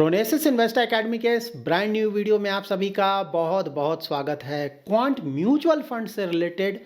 प्रोनेसिस investor academy के इस brand new video में आप सभी का बहुत बहुत स्वागत है। क्वांट म्यूचुअल फंड से रिलेटेड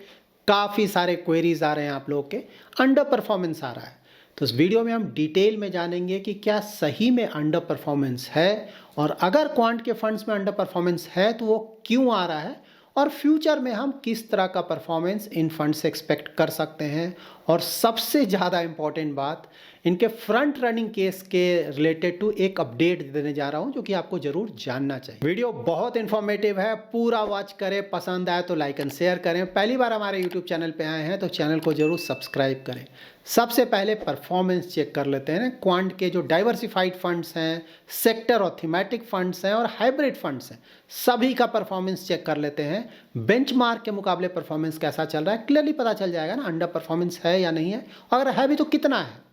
काफ़ी सारे क्वेरीज आ रहे हैं आप लोग के, अंडर परफॉर्मेंस आ रहा है। तो इस वीडियो में हम डिटेल में जानेंगे कि क्या सही में अंडर परफॉर्मेंस है, और अगर क्वांट के फंड्स में अंडर परफॉर्मेंस है तो वो क्यों आ रहा है, और फ्यूचर में हम किस तरह का परफॉर्मेंस इन फंड से एक्सपेक्ट कर सकते हैं। और सबसे ज़्यादा इंपॉर्टेंट बात, इनके फ्रंट रनिंग केस के रिलेटेड टू एक अपडेट देने जा रहा हूं जो कि आपको जरूर जानना चाहिए। वीडियो बहुत इंफॉर्मेटिव है, पूरा वॉच करें, पसंद आए तो लाइक एंड शेयर करें। पहली बार हमारे यूट्यूब चैनल पे आए हैं तो चैनल को जरूर सब्सक्राइब करें। सबसे पहले परफॉर्मेंस चेक कर लेते हैं। क्वांट के जो डाइवर्सिफाइड फंड्स हैं, सेक्टर और थीमेटिक फंड्स हैं और हाइब्रिड फंड्स हैं, सभी का परफॉर्मेंस चेक कर लेते हैं। बेंचमार्क के मुकाबले परफॉर्मेंस कैसा चल रहा है, क्लियरली पता चल जाएगा ना अंडर परफॉर्मेंस है या नहीं है, अगर है भी तो कितना है।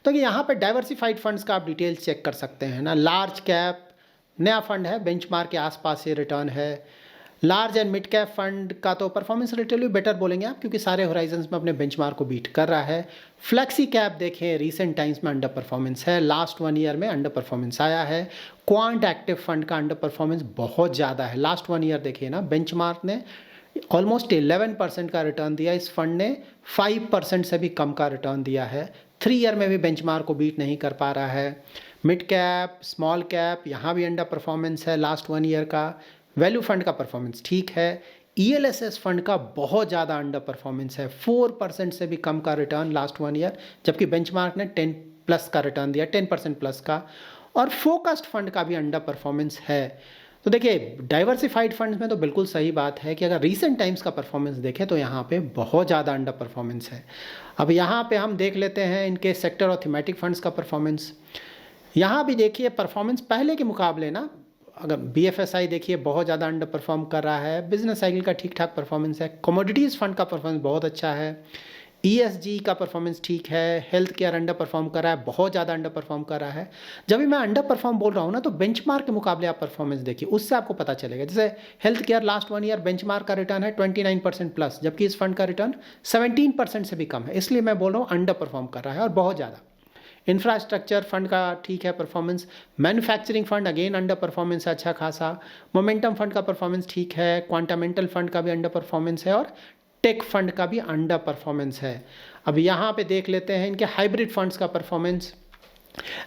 तो यहाँ पे डाइवर्सिफाइड फंड्स का आप डिटेल चेक कर सकते हैं ना। लार्ज कैप नया फंड है, बेंचमार्क के आसपास ये रिटर्न है। Large and mid cap fund का तो परफॉर्मेंस रिलेटिवली बेटर बोलेंगे आप, क्योंकि सारे होराइजन्स में अपने बेंचमार्क को बीट कर रहा है। फ्लेक्सी कैप देखें, रीसेंट टाइम्स में अंडर परफॉर्मेंस है, लास्ट 1 ईयर में अंडर परफॉर्मेंस आया है। क्वांट एक्टिव फंड का अंडर परफॉर्मेंस बहुत ज़्यादा है। लास्ट 1 ईयर देखिए ना, बेंचमार्क ने ऑलमोस्ट 11% का रिटर्न दिया, इस फंड ने 5% से भी कम का रिटर्न दिया है। 3 ईयर में भी बेंचमार्क को बीट नहीं कर पा रहा है। मिड कैप, स्मॉल कैप, यहाँ भी अंडर परफॉर्मेंस है लास्ट 1 ईयर का। वैल्यू फंड का परफॉर्मेंस ठीक है। ELSS फंड का बहुत ज़्यादा अंडर परफॉर्मेंस है, 4% से भी कम का रिटर्न लास्ट 1 ईयर, जबकि बेंचमार्क ने 10+ का रिटर्न दिया, 10% प्लस का। और फोकस्ड फंड का भी अंडर परफॉर्मेंस है। तो देखिए, डाइवर्सिफाइड फंड्स में तो बिल्कुल सही बात है कि अगर रीसेंट टाइम्स का परफॉर्मेंस देखें तो यहाँ पे बहुत ज़्यादा अंडर परफॉर्मेंस है। अब यहाँ पे हम देख लेते हैं इनके सेक्टर और थीमेटिक फंड्स का परफॉर्मेंस। यहाँ भी देखिए परफॉर्मेंस पहले के मुकाबले ना, अगर BFSI देखिए बहुत ज़्यादा अंडर परफॉर्म कर रहा है। बिजनेस साइकिल का ठीक ठाक परफॉर्मेंस है। कमोडिटीज़ फंड का परफॉर्मेंस बहुत अच्छा है। ESG का परफॉर्मेंस ठीक है। हेल्थ केयर अंडर परफॉर्म कर रहा है, बहुत ज़्यादा अंडर परफॉर्म कर रहा है। जब भी मैं अंडर परफॉर्म बोल रहा हूँ ना, तो बेंचमार्क के मुकाबले आप परफॉर्मेंस देखिए, उससे आपको पता चलेगा। जैसे health care last 1 year benchmark का रिटर्न है 29% प्लस, जबकि इस फंड का रिटर्न 17% से भी कम है। इसलिए मैं बोल रहा हूँ अंडर परफॉर्म कर रहा है और बहुत ज़्यादा। इंफ्रास्ट्रक्चर फंड का ठीक है performance. Manufacturing fund again under performance है अच्छा खासा। मोमेंटम फंड का परफॉर्मेंस ठीक है। क्वांटामेंटल फंड का भी अंडर परफॉर्मेंस है और टेक फंड का भी अंडर परफॉर्मेंस है। अब यहाँ पे देख लेते हैं इनके हाइब्रिड फंड्स का परफॉर्मेंस।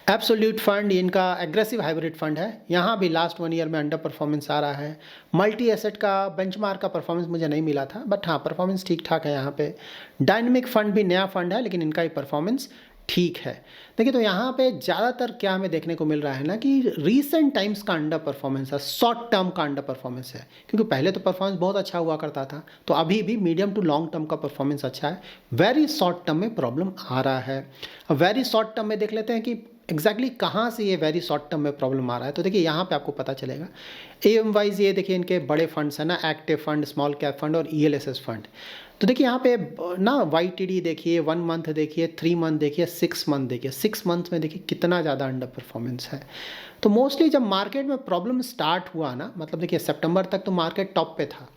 एब्सोल्यूट फंड इनका एग्रेसिव हाइब्रिड फंड है, यहाँ भी लास्ट 1 ईयर में अंडर परफॉर्मेंस आ रहा है। मल्टी एसेट का बेंचमार्क का परफॉर्मेंस मुझे नहीं मिला था, बट हाँ परफॉर्मेंस ठीक ठाक है यहाँ पे। डायनेमिक फंड भी नया फंड है, लेकिन इनका ही परफॉर्मेंस ठीक है। देखिए, तो यहाँ पे ज़्यादातर क्या हमें देखने को मिल रहा है ना कि रीसेंट टाइम्स का अंडर परफॉर्मेंस है, शॉर्ट टर्म का अंडर परफॉर्मेंस है। क्योंकि पहले तो परफॉर्मेंस बहुत अच्छा हुआ करता था, तो अभी भी मीडियम टू लॉन्ग टर्म का परफॉर्मेंस अच्छा है। वेरी शॉर्ट टर्म में प्रॉब्लम आ रहा है। अब वेरी शॉर्ट टर्म में देख लेते हैं कि एग्जैक्टली कहाँ से ये वेरी शॉर्ट टर्म में प्रॉब्लम आ रहा है। तो देखिए यहाँ पे आपको पता चलेगा। AUM वाइज ये देखिए इनके बड़े फंड्स हैं ना, active fund, small cap fund और ELSS फंड। तो देखिए यहाँ पे ना YTD देखिए, 1 मंथ देखिए, 3 मंथ देखिए, 6 मंथ देखिए। 6 मंथ में देखिए कितना ज़्यादा अंडर परफॉर्मेंस है। तो मोस्टली जब मार्केट में प्रॉब्लम स्टार्ट हुआ ना, मतलब देखिए सितंबर तक तो मार्केट टॉप पे था,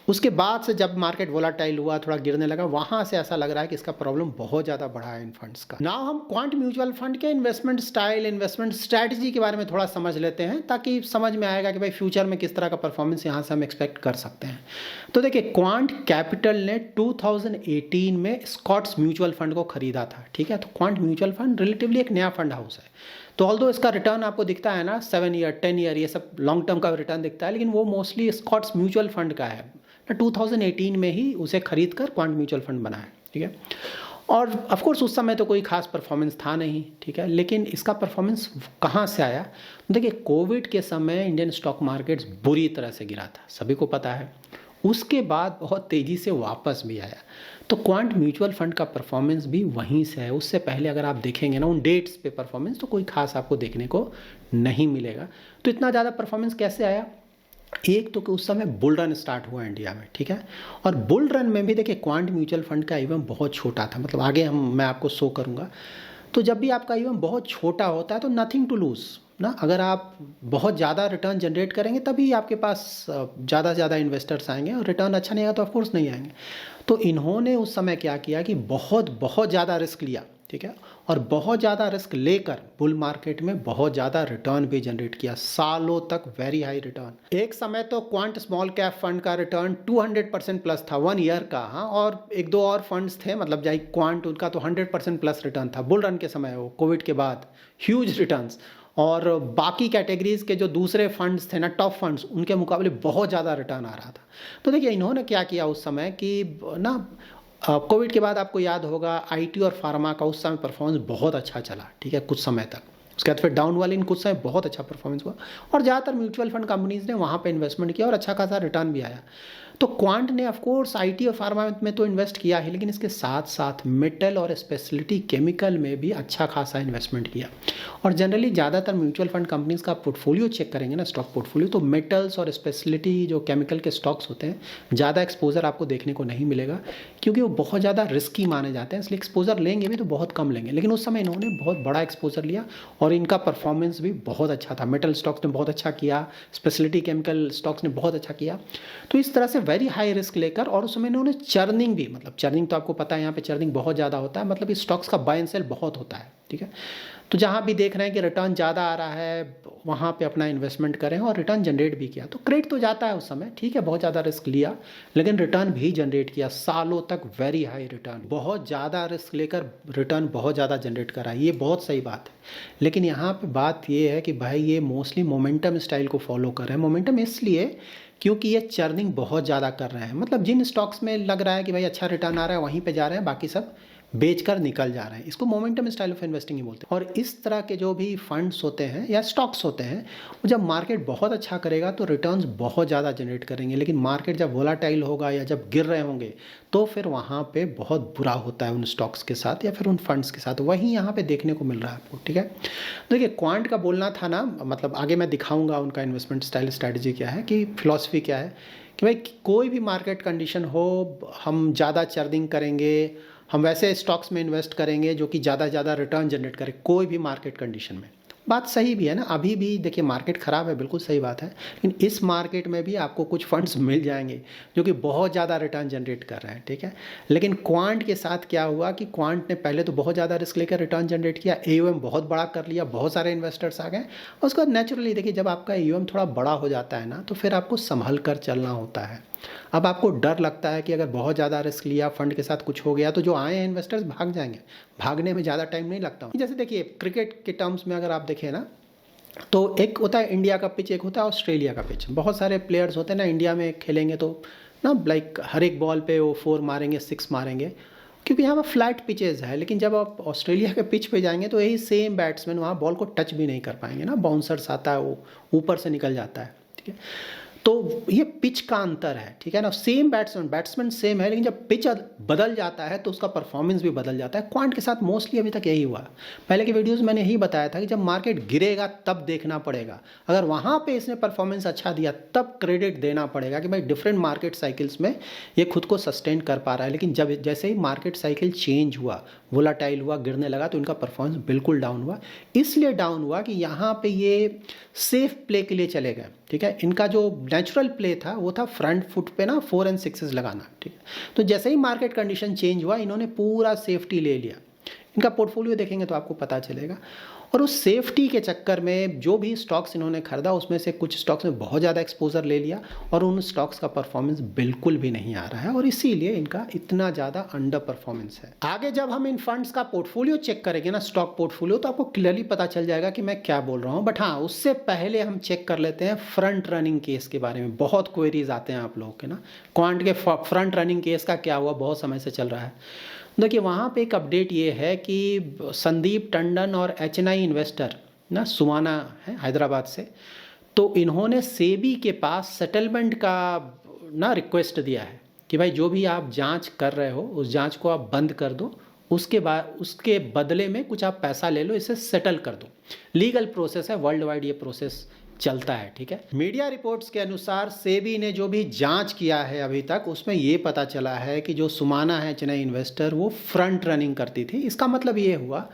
उसके बाद से जब मार्केट वोलाटाइल हुआ, थोड़ा गिरने लगा, वहाँ से ऐसा लग रहा है कि इसका प्रॉब्लम बहुत ज़्यादा बढ़ा है इन फंड्स का। नाउ हम क्वांट म्यूचुअल फंड के इन्वेस्टमेंट स्टाइल, इन्वेस्टमेंट स्ट्रैटेजी के बारे में थोड़ा समझ लेते हैं, ताकि समझ में आएगा कि भाई फ्यूचर में किस तरह का परफॉर्मेंस यहाँ से हम एक्सपेक्ट कर सकते हैं। तो देखिए, क्वांट कैपिटल ने 2018 में स्कॉट्स म्यूचुअल फंड को खरीदा था, ठीक है। तो क्वांट म्यूचुअल फंड रिलेटिवली एक नया फंड हाउस है। तो ऑल्दो इसका रिटर्न आपको दिखता है ना 7 ईयर, 10 ईयर, ये सब लॉन्ग टर्म का रिटर्न दिखता है, लेकिन वो मोस्टली स्कॉट्स म्यूचुअल फंड का है। 2018 में ही उसे खरीद कर क्वांट म्यूचुअल फंड बना है, ठीक है। और ऑफ कोर्स उस समय तो कोई खास परफॉर्मेंस था नहीं, ठीक है। लेकिन इसका परफॉर्मेंस कहाँ से आया? देखिए, कोविड के समय इंडियन स्टॉक मार्केट्स बुरी तरह से गिरा था, सभी को पता है। उसके बाद बहुत तेज़ी से वापस भी आया। तो क्वांट म्यूचुअल फंड का परफॉर्मेंस भी वहीं से है। उससे पहले अगर आप देखेंगे ना उन डेट्स पे परफॉर्मेंस, तो कोई खास आपको देखने को नहीं मिलेगा। तो इतना ज़्यादा परफॉर्मेंस कैसे आया? एक तो कि उस समय बुल रन स्टार्ट हुआ इंडिया में, ठीक है। और बुल रन में भी देखिए क्वांट म्यूचुअल फंड का EVM बहुत छोटा था, मतलब आगे मैं आपको शो करूँगा। तो जब भी आपका EVM बहुत छोटा होता है तो नथिंग टू लूज़ ना, अगर आप बहुत ज़्यादा रिटर्न जनरेट करेंगे तभी आपके पास ज़्यादा से ज़्यादा इन्वेस्टर्स आएंगे, और रिटर्न अच्छा नहीं आएगा तो ऑफकोर्स नहीं आएंगे। तो इन्होंने उस समय क्या किया कि बहुत ज़्यादा रिस्क लिया, ठीक है, और बहुत ज़्यादा रिस्क लेकर बुल मार्केट में बहुत ज़्यादा रिटर्न भी जनरेट किया, सालों तक वेरी हाई रिटर्न। एक समय तो क्वांट स्मॉल कैप फंड का रिटर्न 200% प्लस था 1 ईयर का। हाँ, और एक दो और फंड्स थे, मतलब जाए क्वांट, उनका तो 100% प्लस रिटर्न था बुल रन के समय, वो कोविड के बाद ह्यूज रिटर्न्स। और बाकी कैटेगरीज के जो दूसरे फंड्स थे ना, टॉप फंड्स, उनके मुकाबले बहुत ज़्यादा रिटर्न आ रहा था। तो देखिए इन्होंने क्या किया उस समय कि ना, कोविड के बाद आपको याद होगा आईटी और फार्मा का उस समय परफॉर्मेंस बहुत अच्छा चला, ठीक है, कुछ समय तक। उसके बाद फिर डाउन वाले इन कुछ समय बहुत अच्छा परफॉर्मेंस हुआ, और ज़्यादातर म्यूचुअल फंड कंपनीज ने वहाँ पे इन्वेस्टमेंट किया और अच्छा खासा रिटर्न भी आया। तो क्वांट ने ऑफ कोर्स आईटी और फार्मा में तो इन्वेस्ट किया है, लेकिन इसके साथ साथ मेटल और स्पेशलिटी केमिकल में भी अच्छा खासा इन्वेस्टमेंट किया। और जनरली ज़्यादातर म्यूचुअल फंड कंपनीज का पोर्टफोलियो चेक करेंगे ना, स्टॉक पोर्टफोलियो, तो मेटल्स और स्पेशलिटी जो केमिकल के स्टॉक्स होते हैं, ज़्यादा एक्सपोजर आपको देखने को नहीं मिलेगा, क्योंकि वो बहुत ज़्यादा रिस्की माने जाते हैं, इसलिए एक्सपोजर लेंगे भी तो बहुत कम लेंगे। लेकिन उस समय इन्होंने बहुत बड़ा एक्सपोजर लिया और इनका परफॉर्मेंस भी बहुत अच्छा था। मेटल स्टॉक्स ने बहुत अच्छा किया, स्पेशलिटी केमिकल स्टॉक्स ने बहुत अच्छा किया। तो इस तरह से वेरी हाई रिस्क लेकर, और उसमें इन्होंने चर्निंग भी, मतलब चर्निंग तो आपको पता है यहाँ पे चर्निंग बहुत ज़्यादा होता है, मतलब इस स्टॉक्स का बाय एंड सेल बहुत होता है, ठीक है। तो जहाँ भी देख रहे हैं कि रिटर्न ज़्यादा आ रहा है, वहाँ पे अपना इन्वेस्टमेंट करें, और रिटर्न जनरेट भी किया। तो क्रेडिट तो जाता है उस समय, ठीक है, बहुत ज़्यादा रिस्क लिया, लेकिन रिटर्न भी जनरेट किया, सालों तक वेरी हाई रिटर्न। बहुत ज़्यादा रिस्क लेकर रिटर्न बहुत ज़्यादा जनरेट करा, ये बहुत सही बात है। लेकिन यहाँ पे बात ये है कि भाई ये मोस्टली मोमेंटम स्टाइल को फॉलो कर रहे हैं। मोमेंटम इसलिए क्योंकि ये चर्निंग बहुत ज़्यादा कर रहे हैं, मतलब जिन स्टॉक्स में लग रहा है कि भाई अच्छा रिटर्न आ रहा है वहीं पे जा रहे हैं, बाकी सब बेचकर निकल जा रहे हैं। इसको मोमेंटम स्टाइल ऑफ इन्वेस्टिंग ही बोलते हैं। और इस तरह के जो भी फंड्स होते हैं या स्टॉक्स होते हैं, वो जब मार्केट बहुत अच्छा करेगा तो रिटर्न्स बहुत ज़्यादा जनरेट करेंगे, लेकिन मार्केट जब वोलाटाइल होगा या जब गिर रहे होंगे तो फिर वहाँ पे बहुत बुरा होता है उन स्टॉक्स के साथ या फिर उन फंड्स के साथ। वही यहाँ पे देखने को मिल रहा है आपको, ठीक है। देखिए क्वांट का बोलना था ना, मतलब आगे मैं दिखाऊंगा उनका इन्वेस्टमेंट स्टाइल, स्ट्रैटेजी क्या है, कि फिलॉसफी क्या है, कि भाई कोई भी मार्केट कंडीशन हो, हम ज़्यादा चर्निंग करेंगे, हम वैसे स्टॉक्स में इन्वेस्ट करेंगे जो कि ज़्यादा रिटर्न जनरेट करे कोई भी मार्केट कंडीशन में। बात सही भी है ना, अभी भी देखिए मार्केट ख़राब है, बिल्कुल सही बात है, लेकिन इस मार्केट में भी आपको कुछ फंड्स मिल जाएंगे जो कि बहुत ज़्यादा रिटर्न जनरेट कर रहे हैं, ठीक है। लेकिन क्वांट के साथ क्या हुआ कि क्वांट ने पहले तो बहुत ज़्यादा रिस्क लेकर रिटर्न जनरेट किया, एयूएम बहुत बड़ा कर लिया, बहुत सारे इन्वेस्टर्स आ गए, और उसके बाद नेचुरली देखिए जब आपका एयूएम थोड़ा बड़ा हो जाता है ना, तो फिर आपको संभल कर चलना होता है। अब आपको डर लगता है कि अगर बहुत ज़्यादा रिस्क लिया, फंड के साथ कुछ हो गया, तो जो आए हैं इन्वेस्टर्स भाग जाएंगे। भागने में ज़्यादा टाइम नहीं लगता। जैसे देखिए क्रिकेट के टर्म्स में अगर आप देखें ना, तो एक होता है इंडिया का पिच, एक होता है ऑस्ट्रेलिया का पिच। बहुत सारे प्लेयर्स होते हैं ना, इंडिया में खेलेंगे तो ना लाइक हर एक बॉल पे वो 4 मारेंगे, 6 मारेंगे, क्योंकि यहाँ पर फ्लैट पिचेज है। लेकिन जब आप ऑस्ट्रेलिया के पिच पे जाएंगे तो यही सेम बैट्समैन वहाँ बॉल को टच भी नहीं कर पाएंगे ना, बाउंसर्स आता है वो ऊपर से निकल जाता है, ठीक है। तो ये पिच का अंतर है, ठीक है ना। सेम बैट्समैन सेम है, लेकिन जब पिच बदल जाता है तो उसका परफॉर्मेंस भी बदल जाता है। क्वांट के साथ मोस्टली अभी तक यही हुआ। पहले के वीडियोस मैंने यही बताया था कि जब मार्केट गिरेगा तब देखना पड़ेगा, अगर वहाँ पे इसने परफॉर्मेंस अच्छा दिया तब क्रेडिट देना पड़ेगा कि भाई डिफरेंट मार्केट साइकिल्स में ये खुद को सस्टेन कर पा रहा है। लेकिन जब जैसे ही मार्केट साइकिल चेंज हुआ, वोलाटाइल हुआ, गिरने लगा, तो इनका परफॉर्मेंस बिल्कुल डाउन हुआ। इसलिए डाउन हुआ कि यहाँ पे ये सेफ प्ले के लिए चले गए, ठीक है। इनका जो नेचुरल प्ले था वो था फ्रंट फुट पे ना 4 और 6 लगाना, ठीक है। तो जैसे ही मार्केट कंडीशन चेंज हुआ, इन्होंने पूरा सेफ्टी ले लिया। इनका पोर्टफोलियो देखेंगे तो आपको पता चलेगा। और उस सेफ्टी के चक्कर में जो भी स्टॉक्स इन्होंने खरीदा, उसमें से कुछ स्टॉक्स में बहुत ज़्यादा एक्सपोजर ले लिया, और उन स्टॉक्स का परफॉर्मेंस बिल्कुल भी नहीं आ रहा है, और इसीलिए इनका इतना ज़्यादा अंडर परफॉर्मेंस है। आगे जब हम इन फंड्स का पोर्टफोलियो चेक करेंगे ना, स्टॉक पोर्टफोलियो, तो आपको क्लियरली पता चल जाएगा कि मैं क्या बोल रहा हूँ। बट हाँ, उससे पहले हम चेक कर लेते हैं फ्रंट रनिंग केस के बारे में। बहुत क्वेरीज आते हैं आप लोगों के ना, क्वांट के फ्रंट रनिंग केस का क्या हुआ, बहुत समय से चल रहा है। देखिए वहाँ पे एक अपडेट ये है कि संदीप टंडन और एचएनआई इन्वेस्टर ना, सुमाना है हैदराबाद से, तो इन्होंने सेबी के पास सेटलमेंट का ना रिक्वेस्ट दिया है कि भाई जो भी आप जांच कर रहे हो उस जांच को आप बंद कर दो, उसके बाद उसके बदले में कुछ आप पैसा ले लो, इसे सेटल कर दो। लीगल प्रोसेस है, वर्ल्ड वाइड ये प्रोसेस चलता है, ठीक है। मीडिया रिपोर्ट्स के अनुसार सेबी ने जो भी जांच किया है अभी तक, उसमें ये पता चला है कि जो सुमाना है चेन्नई इन्वेस्टर, वो फ्रंट रनिंग करती थी। इसका मतलब ये हुआ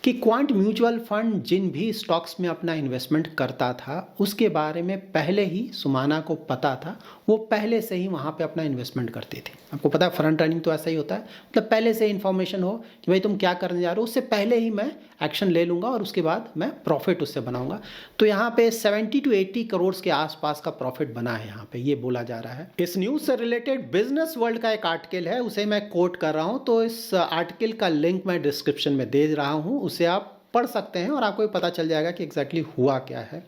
कि क्वांट म्यूचुअल फंड जिन भी स्टॉक्स में अपना इन्वेस्टमेंट करता था उसके बारे में पहले ही सुमाना को पता था, वो पहले से ही वहाँ पे अपना इन्वेस्टमेंट करती थी। आपको पता है फ्रंट रनिंग तो ऐसा ही होता है, मतलब पहले से इन्फॉर्मेशन हो कि भाई तुम क्या करने जा रहे हो, उससे पहले ही मैं एक्शन ले लूँगा और उसके बाद मैं प्रॉफिट उससे बनाऊँगा। तो यहाँ पे 70 to 80 करोड़ के आसपास का प्रॉफिट बना है, यहाँ पे ये बोला जा रहा है। इस न्यूज़ से रिलेटेड बिजनेस वर्ल्ड का एक आर्टिकल है, उसे मैं कोट कर रहा हूँ, तो इस आर्टिकल का लिंक मैं डिस्क्रिप्शन में दे रहा हूँ, उसे आप पढ़ सकते हैं और आपको पता चल जाएगा कि एग्जैक्टली हुआ क्या है।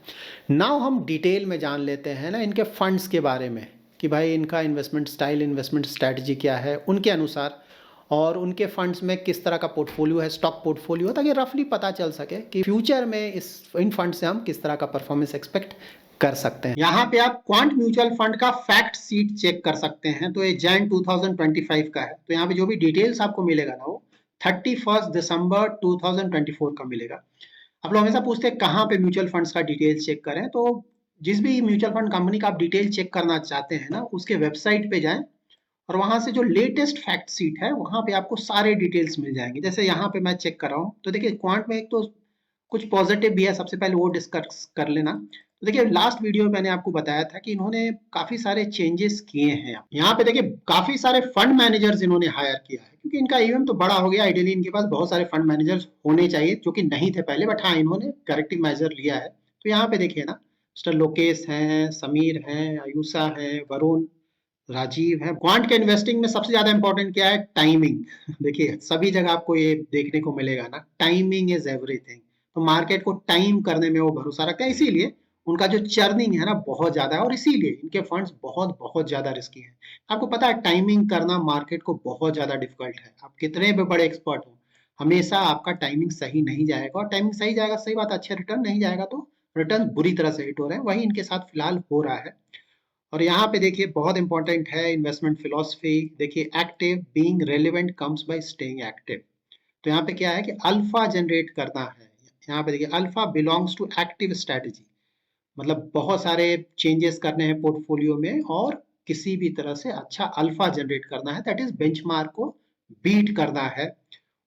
नाउ हम डिटेल में जान लेते हैं ना इनके फंड्स के बारे में, कि भाई इनका इन्वेस्टमेंट स्टाइल, इन्वेस्टमेंट स्ट्रैटेजी क्या है उनके अनुसार, और उनके फंड्स में किस तरह का पोर्टफोलियो है, स्टॉक पोर्टफोलियो, ताकि रफली पता चल सके कि फ्यूचर में इन फंड से हम किस तरह का परफॉर्मेंस एक्सपेक्ट कर सकते हैं। यहाँ पे आप क्वांट म्यूचुअल फंड का फैक्ट शीट चेक कर सकते हैं, तो ये जैन 2025 का है। तो यहाँ पे जो भी डिटेल्स आपको मिलेगा ना वो 31 दिसंबर 2024 का मिलेगा। आप लोग हमेशा पूछते हैं कहाँ पे म्यूचुअल फंड्स का डिटेल्स चेक करें, तो जिस भी म्यूचुअल फंड कंपनी का आप डिटेल चेक करना चाहते हैं ना, उसके वेबसाइट पे जाएं और वहां से जो लेटेस्ट फैक्ट शीट है वहां पे आपको सारे डिटेल्स मिल जाएंगे। जैसे यहाँ पे मैं चेक कर रहा हूँ, तो देखिए क्वांट में एक तो कुछ पॉजिटिव भी है, सबसे पहले वो डिस्कस कर लेना। तो देखिए लास्ट वीडियो में मैंने आपको बताया था कि इन्होंने काफी सारे चेंजेस किए हैं। यहाँ पे देखिए काफी सारे फंड मैनेजर्स इन्होंने हायर किया है, क्योंकि इनका ईवीएम तो बड़ा हो गया, आइडियली इनके पास बहुत सारे फंड मैनेजर्स होने चाहिए जो कि नहीं थे पहले, बट हाँ इन्होंने करेक्टिव मेजर लिया है। तो यहाँ पे देखिए ना, मिस्टर लोकेश हैं, समीर हैं, आयुषा है, वरुण, राजीव है। क्वांट के इन्वेस्टिंग में सबसे ज्यादा इंपॉर्टेंट क्या है? टाइमिंग। देखिए सभी जगह आपको ये देखने को मिलेगा ना, टाइमिंग इज एवरीथिंग। तो मार्केट को टाइम करने में वो भरोसा रखते हैं, इसीलिए उनका जो चर्निंग है ना बहुत ज्यादा है, और इसीलिए इनके फंड्स बहुत बहुत ज्यादा रिस्की हैं। आपको पता है टाइमिंग करना मार्केट को बहुत ज्यादा डिफिकल्ट है, आप कितने भी बड़े एक्सपर्ट हो, हमेशा आपका टाइमिंग सही नहीं जाएगा। और टाइमिंग सही जाएगा सही बात, अच्छे रिटर्न नहीं जाएगा तो रिटर्न बुरी तरह से हिट हो रहे हैं, वही इनके साथ फिलहाल हो रहा है। और यहाँ पे देखिए बहुत इंपॉर्टेंट है इन्वेस्टमेंट फिलॉसफी। देखिए active being relevant comes by staying active. तो यहाँ पे क्या है कि अल्फा जनरेट करना है। यहाँ पे देखिए alpha belongs to active strategy, मतलब बहुत सारे चेंजेस करने हैं पोर्टफोलियो में और किसी भी तरह से अच्छा अल्फा जनरेट करना है, दैट इज बेंचमार्क को बीट करना है।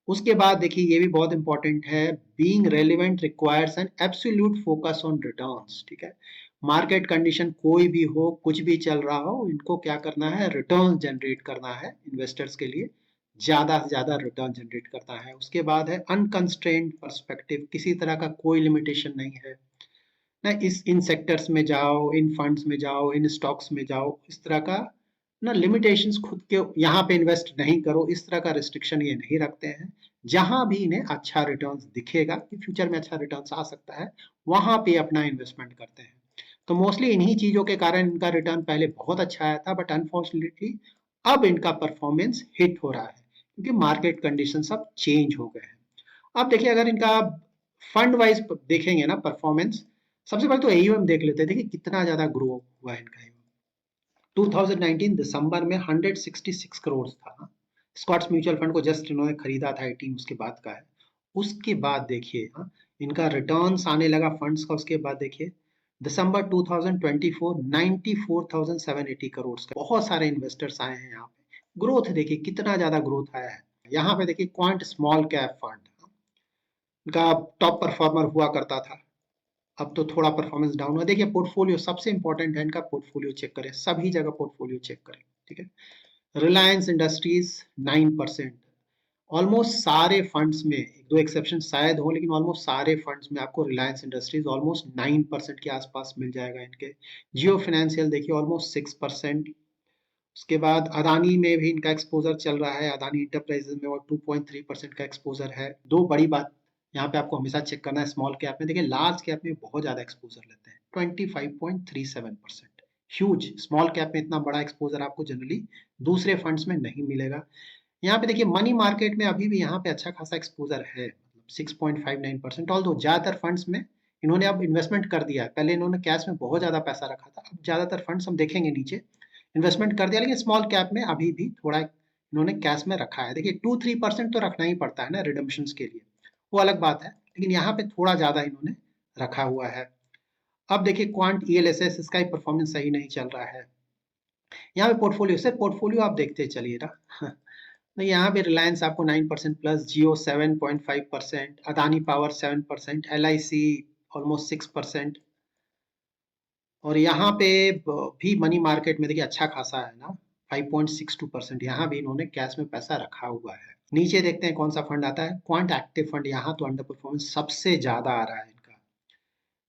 उसके बाद देखिए ये भी बहुत इंपॉर्टेंट है, being relevant requires an absolute focus on returns. ठीक है, मार्केट कंडीशन कोई भी हो, कुछ भी चल रहा हो, इनको क्या करना है? रिटर्न जनरेट करना है इन्वेस्टर्स के लिए, ज्यादा से ज्यादा रिटर्न जनरेट करना है। उसके बाद है अनकंस्ट्रेन्ड पर्सपेक्टिव, किसी तरह का कोई लिमिटेशन नहीं है ना, इस इन सेक्टर्स में जाओ, इन फंड्स में जाओ, इन स्टॉक्स में जाओ, इस तरह का ना लिमिटेशंस खुद के यहाँ पे इन्वेस्ट नहीं करो, इस तरह का रिस्ट्रिक्शन ये नहीं रखते हैं। जहां भी इन्हें अच्छा रिटर्न्स दिखेगा कि फ्यूचर में अच्छा रिटर्न्स आ सकता है, वहां पे अपना इन्वेस्टमेंट करते हैं। तो मोस्टली इन्हीं चीजों के कारण इनका रिटर्न पहले बहुत अच्छा आया था, बट अनफॉर्चुनेटली अब इनका परफॉर्मेंस हिट हो रहा है क्योंकि मार्केट कंडीशन सब चेंज हो गए हैं। अब देखिए अगर इनका फंड वाइज देखेंगे ना परफॉर्मेंस, सबसे पहले तो एयूएम देख लेते हैं। देखिए कितना ज्यादा ग्रो हुआ है इनका। 2019 दिसंबर में 166 करोड़ था। स्कॉट्स म्यूचुअल फंड को जस्ट इन्होंने खरीदा था, 18 उसके बाद का है। उसके बाद देखिए इनका रिटर्न्स आने लगा फंड्स का। उसके बाद देखिए दिसंबर 2024 94,780 करोड़ का, बहुत सारे इन्वेस्टर्स आए हैं यहाँ पे। ग्रोथ देखिए कितना ज्यादा ग्रोथ आया है। यहाँ पे देखिए क्वांट स्मॉल कैप फंड इनका टॉप परफॉर्मर हुआ करता था, अब तो थोड़ा परफॉर्मेंस डाउन हुआ। देखिए पोर्टफोलियो सबसे इंपॉर्टेंट है, इनका पोर्टफोलियो चेक करें, सभी जगह पोर्टफोलियो चेक करें। ठीक है, रिलायंस इंडस्ट्रीज 9%। ऑलमोस्ट सारे फंड्स में, एक दो एक्सेप्शन शायद हो, लेकिन ऑलमोस्ट सारे फंड्स में आपको रिलायंस इंडस्ट्रीज ऑलमोस्ट 9% के आसपास मिल जाएगा इनके। जियो फाइनेंशियल देखिए ऑलमोस्ट 6%। उसके बाद अदानी में भी इनका एक्सपोजर चल रहा है, अदानी इंटरप्राइजेज में वो 2.3% का एक्सपोजर है। दो बड़ी बात यहाँ पे आपको हमेशा चेक करना है स्मॉल कैप में, देखिए लार्ज कैप में बहुत ज्यादा एक्सपोजर लेते हैं, 25.37%। ह्यूज। स्मॉल कैप में इतना बड़ा एक्सपोजर आपको जनरली दूसरे फंड्स में नहीं मिलेगा। यहाँ पे देखिए मनी मार्केट में अभी भी यहाँ पे अच्छा खासा एक्सपोजर है, मतलब 6.59%। ऑल दो ज्यादातर फंड्स में इन्होंने अब इन्वेस्टमेंट कर दिया है, पहले इन्होंने कैश में बहुत ज्यादा पैसा रखा था, अब ज्यादातर फंड्स हम देखेंगे नीचे इन्वेस्टमेंट कर दिया, लेकिन स्मॉल कैप में अभी भी थोड़ा इन्होंने कैश में रखा है। देखिए 2-3% तो रखना ही पड़ता है ना रिडम्पशंस के लिए, वो अलग बात है, लेकिन यहाँ पे थोड़ा ज्यादा इन्होंने रखा हुआ है। अब देखिए क्वांट ईएलएसएस, इसका ही परफॉर्मेंस सही नहीं चल रहा है। यहाँ पे पोर्टफोलियो, सिर्फ पोर्टफोलियो आप देखते चलिए ना नहीं, यहाँ पे रिलायंस आपको 9% प्लस, जियो 7.5%, अदानी पावर 7%, LIC ऑलमोस्ट 6%। और यहाँ पे भी मनी मार्केट में देखिए अच्छा खासा है ना, 5.62%। यहाँ भी इन्होंने कैश में पैसा रखा हुआ है। नीचे देखते हैं कौन सा फंड आता है, क्वांट एक्टिव फंड। यहाँ तो अंडर परफॉर्मेंस सबसे ज्यादा आ रहा है इनका।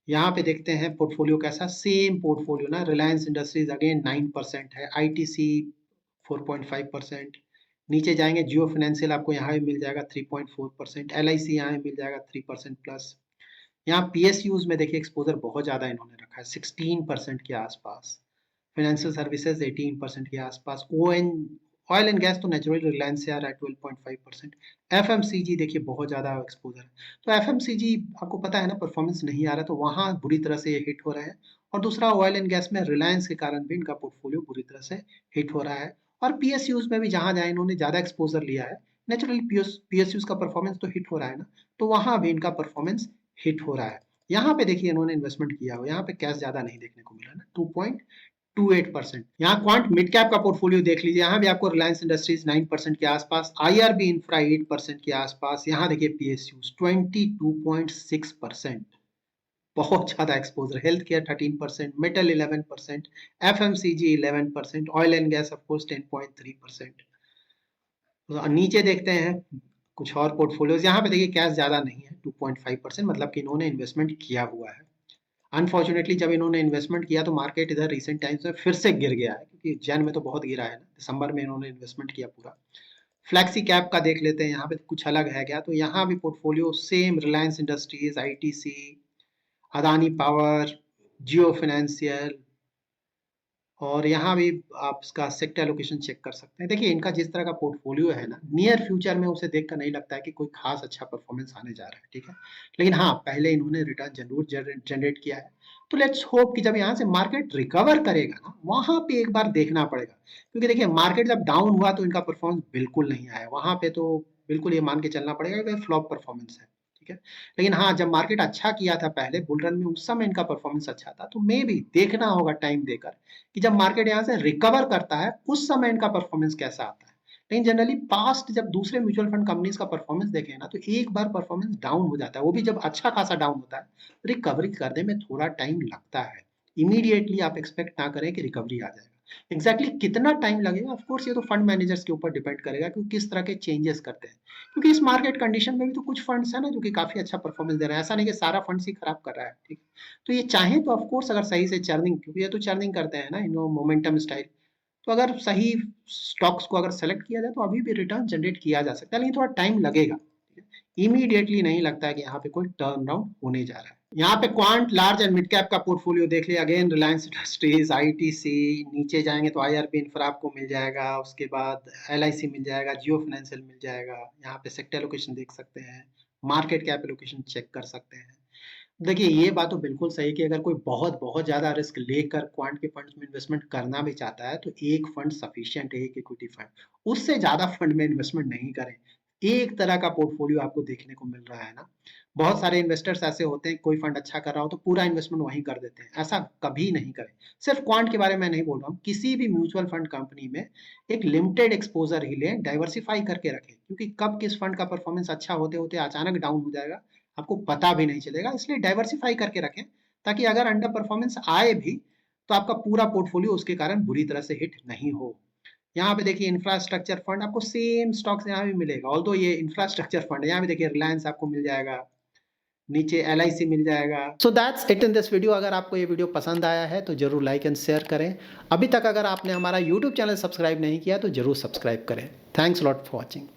यहाँ पे देखते हैं पोर्टफोलियो कैसा, सेम पोर्टफोलियो ना, रिलायंस इंडस्ट्रीज अगेन 9% है, ITC 4.5%। नीचे जाएंगे जियो फाइनेंशियल, आपको यहाँ भी मिल जाएगा 3.4%, LIC यहाँ मिल जाएगा 3% प्लस। यहाँ PSUs में देखिए एक्सपोजर बहुत ज़्यादा इन्होंने रखा है, 16% के आसपास। फाइनेंशियल सर्विसेज 18% के आसपास। ऑयल एंड गैस तो नेचुरली रिलायंस से आ रहा है 12.5%। FMCG देखिए बहुत ज़्यादा एक्सपोजर है। तो FMCG आपको पता है ना परफॉर्मेंस नहीं आ रहा, तो वहाँ बुरी तरह से ये हिट हो रहा है। और दूसरा ऑयल एंड गैस में रिलायंस के कारण भी इनका पोर्टफोलियो बुरी तरह से हिट हो रहा है। और PSUs में भी जहाँ जहाँ इन्होंने ज़्यादा एक्सपोजर लिया है, नेचुरली PSUs का परफॉर्मेंस तो हिट हो रहा है ना, तो वहाँ भी इनका परफॉर्मेंस हिट हो रहा है। यहाँ पे देखिए इन्होंने इन्वेस्टमेंट किया हो, यहाँ पे कैश ज्यादा नहीं देखने को मिला ना, 2.28%। यहाँ क्वांट मिड कैप का पोर्टफोलियो देख लीजिए, यहाँ भी आपको रिलायंस इंडस्ट्रीज 9% के आसपास, IRB इंफ्रा 8% के आसपास। यहाँ देखिए PSUs 22.6%, बहुत ज्यादा exposure. Health care 13%, metal 11%, FMCG 11%, oil and gas of course 10.3%। नीचे देखते हैं कुछ और पोर्टफोलियोज, यहाँ पे देखिए कैश ज्यादा नहीं है, 2.5%, मतलब कि इन्होंने इन्वेस्टमेंट किया हुआ है। अनफॉर्चुनेटली जब इन्होंने इन्वेस्टमेंट किया तो मार्केट इधर रिसेंट टाइम्स में फिर से गिर गया है, क्योंकि जैन में तो बहुत गिरा है ना, दिसंबर में इन्होंने इन्वेस्टमेंट किया पूरा। फ्लैक्सी कैप का देख लेते हैं, यहाँ पे कुछ अलग है क्या, तो यहाँ भी portfolio same, Reliance Industries, ITC, Adani power, Jio financial. और यहाँ भी आप इसका सेक्टर एलोकेशन चेक कर सकते हैं। देखिए इनका जिस तरह का पोर्टफोलियो है ना, नियर फ्यूचर में उसे देखकर नहीं लगता है कि कोई खास अच्छा परफॉर्मेंस आने जा रहा है, ठीक है। लेकिन हाँ, पहले इन्होंने रिटर्न जरूर जनरेट किया है। तो लेट्स होप कि जब यहाँ से मार्केट रिकवर करेगा ना, वहां पे एक बार देखना पड़ेगा। क्योंकि देखिए मार्केट जब डाउन हुआ तो इनका परफॉर्मेंस बिल्कुल नहीं आया, वहां पे तो बिल्कुल ये मान के चलना पड़ेगा कि फ्लॉप परफॉर्मेंस है, ठीक है। लेकिन हाँ, जब मार्केट अच्छा किया था पहले बुल रन में, उस समय इनका परफॉर्मेंस अच्छा था। तो मे भी देखना होगा टाइम देकर कि जब मार्केट यहाँ से रिकवर करता है उस समय इनका परफॉर्मेंस कैसा आता है। लेकिन जनरली पास्ट जब दूसरे म्यूचुअल फंड कंपनीज का परफॉर्मेंस देखें ना, तो एक बार परफॉर्मेंस डाउन हो जाता है, वो भी जब अच्छा खासा डाउन होता है, रिकवरी करने में थोड़ा टाइम लगता है। इमीडिएटली आप एक्सपेक्ट ना करें कि रिकवरी आ जाएगा। एग्जैक्टली कितना टाइम लगेगा, ऑफ कोर्स ये तो फंड मैनेजर्स के ऊपर डिपेंड करेगा कि किस तरह के चेंजेस करते हैं। क्योंकि इस मार्केट कंडीशन में भी तो कुछ फंड्स है ना जो कि काफी अच्छा परफॉर्मेंस दे रहे हैं, ऐसा नहीं कि सारा फंड्स ही खराब कर रहा है, ठीक। तो ये चाहे तो ऑफ कोर्स अगर सही से चर्निंग, क्योंकि ये तो चर्निंग करते हैं ना इन मोमेंटम स्टाइल, तो अगर सही स्टॉक्स को अगर सेलेक्ट किया जाए तो अभी भी रिटर्न जनरेट किया जा सकता है, लेकिन थोड़ा टाइम लगेगा। इमीडिएटली नहीं लगता है कि यहाँ पे कोई टर्न अराउंड होने जा रहा है। यहाँ पे quant large and mid cap का पोर्टफोलियो देख लिया, अगेन रिलायंस इंडस्ट्रीज, ITC। नीचे जाएंगे तो IRB इंफ्रा आपको मिल जाएगा, उसके बाद LIC मिल जाएगा, जियो फाइनेंशियल मिल जाएगा। यहाँ पे सेक्टर एलोकेशन देख सकते हैं, मार्केट कैप एलोकेशन चेक कर सकते हैं। देखिए ये बात तो बिल्कुल सही कि अगर कोई बहुत बहुत ज्यादा रिस्क लेकर क्वांट के फंड्स में इन्वेस्टमेंट करना भी चाहता है तो एक फंड सफिशिएंट है, एक इक्विटी फंड, उससे ज्यादा फंड में इन्वेस्टमेंट नहीं करें। एक तरह का पोर्टफोलियो आपको देखने को मिल रहा है ना। बहुत सारे इन्वेस्टर्स ऐसे होते हैं, कोई फंड अच्छा कर रहा हो तो पूरा इन्वेस्टमेंट वहीं कर देते हैं, ऐसा कभी नहीं करें। सिर्फ क्वांट के बारे में नहीं बोल रहा हूँ, किसी भी म्यूचुअल फंड कंपनी में एक लिमिटेड एक्सपोजर ही लें, डाइवर्सिफाई करके रखें, क्योंकि कब किस फंड का परफॉर्मेंस अच्छा होते होते अचानक डाउन हो जाएगा, आपको पता भी नहीं चलेगा। इसलिए डाइवर्सिफाई करके रखें, ताकि अगर अंडर परफॉर्मेंस आए भी तो आपका पूरा पोर्टफोलियो उसके कारण बुरी तरह से हिट नहीं हो। यहाँ पे देखिए इंफ्रास्ट्रक्चर फंड, आपको सेम स्टॉक्स यहाँ भी मिलेगा, ऑल्दो ये इंफ्रास्ट्रक्चर फंड है। यहाँ भी देखिए रिलायंस आपको मिल जाएगा, नीचे LIC मिल जाएगा। So that's it in this video. अगर आपको ये वीडियो पसंद आया है तो जरूर लाइक एंड शेयर करें। अभी तक अगर आपने हमारा यूट्यूब चैनल सब्सक्राइब नहीं किया तो जरूर सब्सक्राइब करें। Thanks lot for watching.